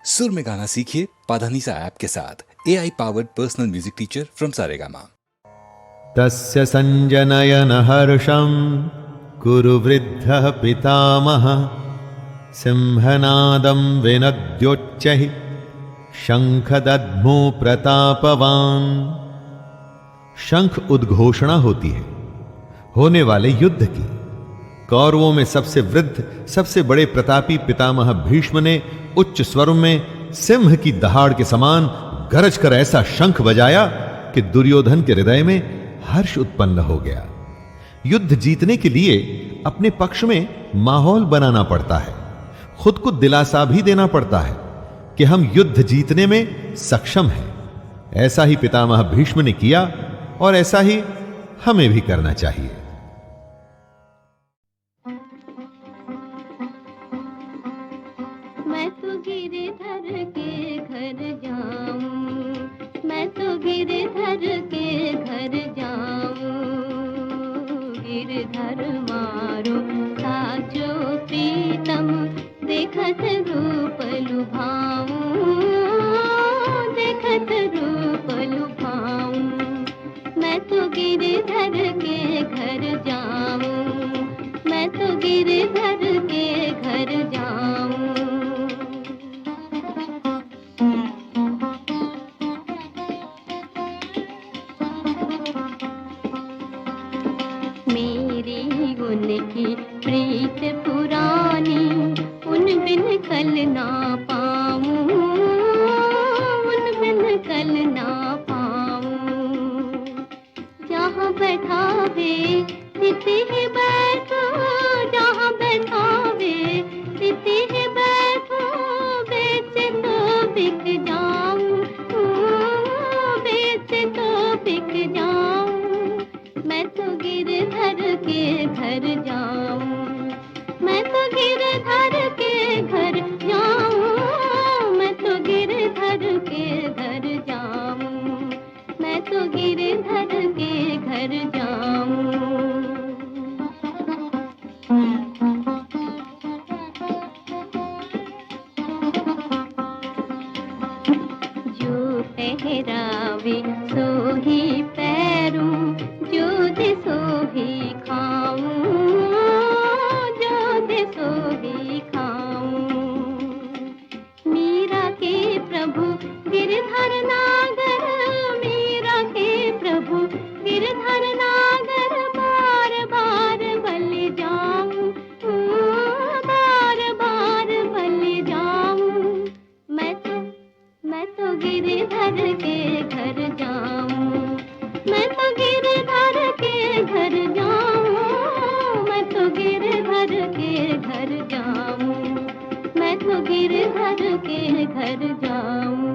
सुर में गाना सीखिए पाधानीसा ऐप के साथ। AI powered personal music teacher from Saregama. तस्य संजनयन हर्षं कुरु वृद्धः पितामहः सिंहनादं विनद्योच्चैः शंखदध्मो प्रतापवान। शंख उद्घोषणा होती है होने वाले युद्ध की। कौरवों में सबसे वृद्ध सबसे बड़े प्रतापी पितामह भीष्म ने उच्च स्वर में सिंह की दहाड़ के समान गरज कर ऐसा शंख बजाया कि दुर्योधन के हृदय में हर्ष उत्पन्न हो गया। युद्ध जीतने के लिए अपने पक्ष में माहौल बनाना पड़ता है, खुद को दिलासा भी देना पड़ता है कि हम युद्ध जीतने में सक्षम हैं। ऐसा ही पितामह भीष्म ने किया और ऐसा ही हमें भी करना चाहिए। मैं तो गिरधर के घर जाऊं, मैं तो गिरधर के घर जाऊं, गिरधर मारो साचो प्रीतम देखत रूप लुभाऊं, देखत रूप लुभाऊं। मैं तो गिरधर के घर जाऊं, मैं तो गिरधर के घर जाऊं। मेरी उनकी प्रीत पुरानी, उन बिन कल ना पाऊं, उन बिन कल ना पाऊं। जहाँ बैठावे तिथि ही बैठो, जहाँ बैठावे तिथि ही बैठो, बेचे तो बिक जाऊं, बेचे तो बिक जाऊं। मैं तो गिरधर के घर जाऊं, मैं तो गिरधर के घर जाऊं, मैं तो गिरधर के घर जाऊं, मैं तो गिरधर के घर जाऊं। जो ठहरावे सो ही पैरूं, जो दे सो ही खाऊं, जो दे सो ही खाऊं। मीरा के प्रभु गिरधर नागर, मीरा के प्रभु गिरधर नागर, बार बार बल जाऊं, बार बार बल जाऊं। मैं तो गिरधर के घर जाऊं, मैं तो गिरधर के घर जाऊं, मैं तो गिरधर के घर जाऊं, मैं तो गिरधर के घर जाऊं।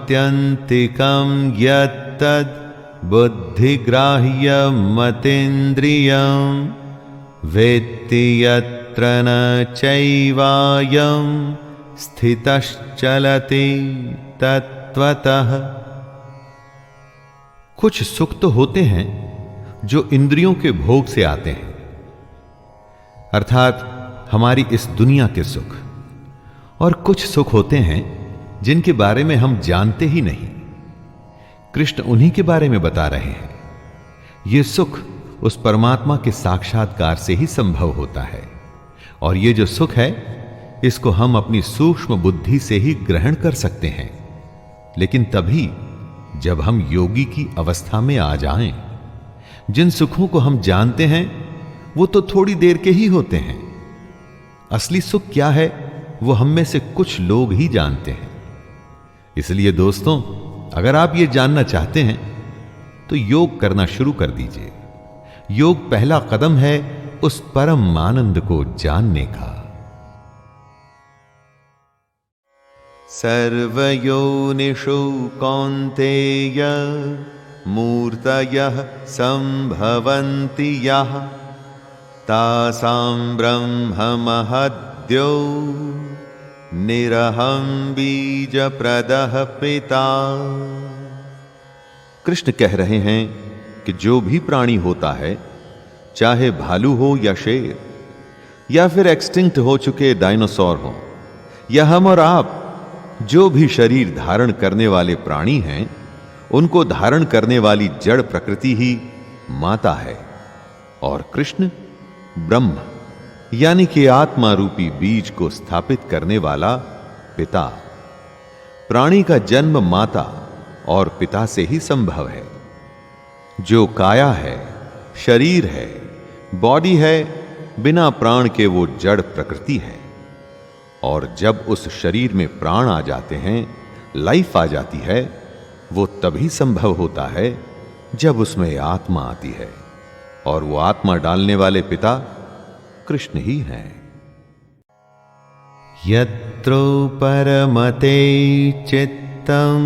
सुखमात्यन्तिकं यत्तद् बुद्धिग्राह्यमतीन्द्रियं वेत्ति यत्र न चैवायं स्थितश्चलति तत्त्वतः। कुछ सुख तो होते हैं जो इंद्रियों के भोग से आते हैं, अर्थात हमारी इस दुनिया के सुख, और कुछ सुख होते हैं जिनके बारे में हम जानते ही नहीं। कृष्ण उन्हीं के बारे में बता रहे हैं। यह सुख उस परमात्मा के साक्षात्कार से ही संभव होता है, और यह जो सुख है इसको हम अपनी सूक्ष्म बुद्धि से ही ग्रहण कर सकते हैं, लेकिन तभी जब हम योगी की अवस्था में आ जाएं। जिन सुखों को हम जानते हैं वो तो थोड़ी देर के ही होते हैं। असली सुख क्या है वो हम में से कुछ लोग ही जानते हैं। इसलिए दोस्तों, अगर आप ये जानना चाहते हैं तो योग करना शुरू कर दीजिए। योग पहला कदम है उस परम आनंद को जानने का। सर्वयोनिषु कौन्तेय मूर्तयः संभवन्ति यः तासां ब्रह्म महद्यो निरहं बीज प्रदः पिता। कृष्ण कह रहे हैं कि जो भी प्राणी होता है चाहे भालू हो या शेर, या फिर एक्सटिंक्ट हो चुके डायनासोर हो, या हम और आप, जो भी शरीर धारण करने वाले प्राणी हैं, उनको धारण करने वाली जड़ प्रकृति ही माता है और कृष्ण ब्रह्म यानी कि आत्मा रूपी बीज को स्थापित करने वाला पिता। प्राणी का जन्म माता और पिता से ही संभव है। जो काया है, शरीर है, बॉडी है, बिना प्राण के वो जड़ प्रकृति है। और जब उस शरीर में प्राण आ जाते हैं, लाइफ आ जाती है, वो तभी संभव होता है जब उसमें आत्मा आती है, और वो आत्मा डालने वाले पिता कृष्ण ही हैं। यत्रो परमते चित्तम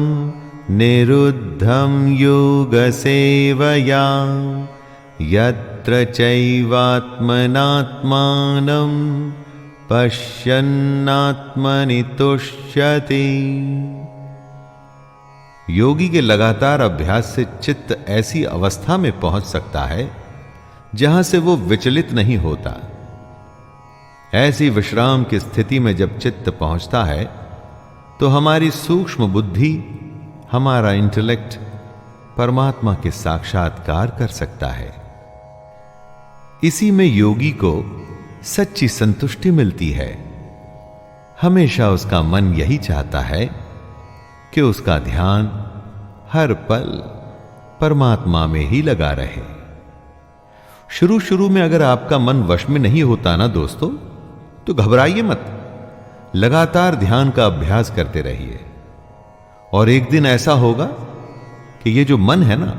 निरुद्धं योग सेवया, यत्र चैवात्मनात्मानं पश्यन्नात्मनि तुष्यति। योगी के लगातार अभ्यास से चित्त ऐसी अवस्था में पहुंच सकता है जहां से वो विचलित नहीं होता। ऐसी विश्राम की स्थिति में जब चित्त पहुंचता है तो हमारी सूक्ष्म बुद्धि, हमारा इंटेलेक्ट परमात्मा के साक्षात्कार कर सकता है। इसी में योगी को सच्ची संतुष्टि मिलती है। हमेशा उसका मन यही चाहता है कि उसका ध्यान हर पल परमात्मा में ही लगा रहे। शुरू शुरू में अगर आपका मन वश में नहीं होता ना दोस्तों, तो घबराइए मत। लगातार ध्यान का अभ्यास करते रहिए, और एक दिन ऐसा होगा कि ये जो मन है ना,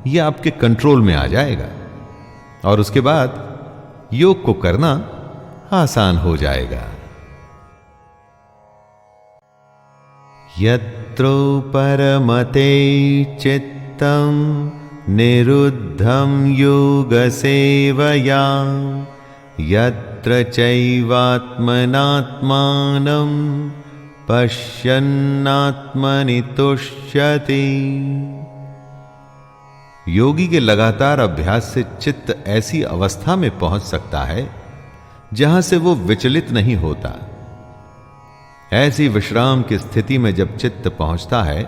ये आपके कंट्रोल में आ जाएगा, और उसके बाद योग को करना आसान हो जाएगा। यत्रो परमते चित्तम निरुद्धं योग सेवया, यत्र चैवात्मनात्मानं पश्यन्नात्मनि तुष्यति। योगी के लगातार अभ्यास से चित्त ऐसी अवस्था में पहुंच सकता है जहां से वो विचलित नहीं होता। ऐसी विश्राम की स्थिति में जब चित्त पहुंचता है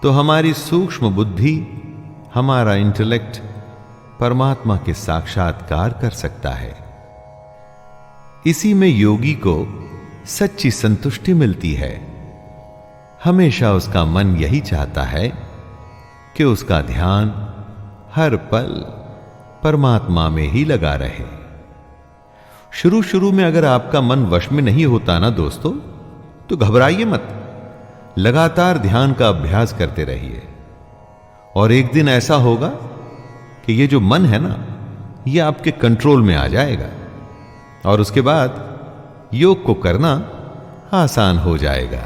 तो हमारी सूक्ष्म बुद्धि, हमारा इंटेलेक्ट परमात्मा के साक्षात्कार कर सकता है। इसी में योगी को सच्ची संतुष्टि मिलती है। हमेशा उसका मन यही चाहता है कि उसका ध्यान हर पल परमात्मा में ही लगा रहे। शुरू शुरू में अगर आपका मन वश में नहीं होता ना दोस्तों, तो घबराइए मत। लगातार ध्यान का अभ्यास करते रहिए, और एक दिन ऐसा होगा कि ये जो मन है ना, ये आपके कंट्रोल में आ जाएगा, और उसके बाद योग को करना आसान हो जाएगा।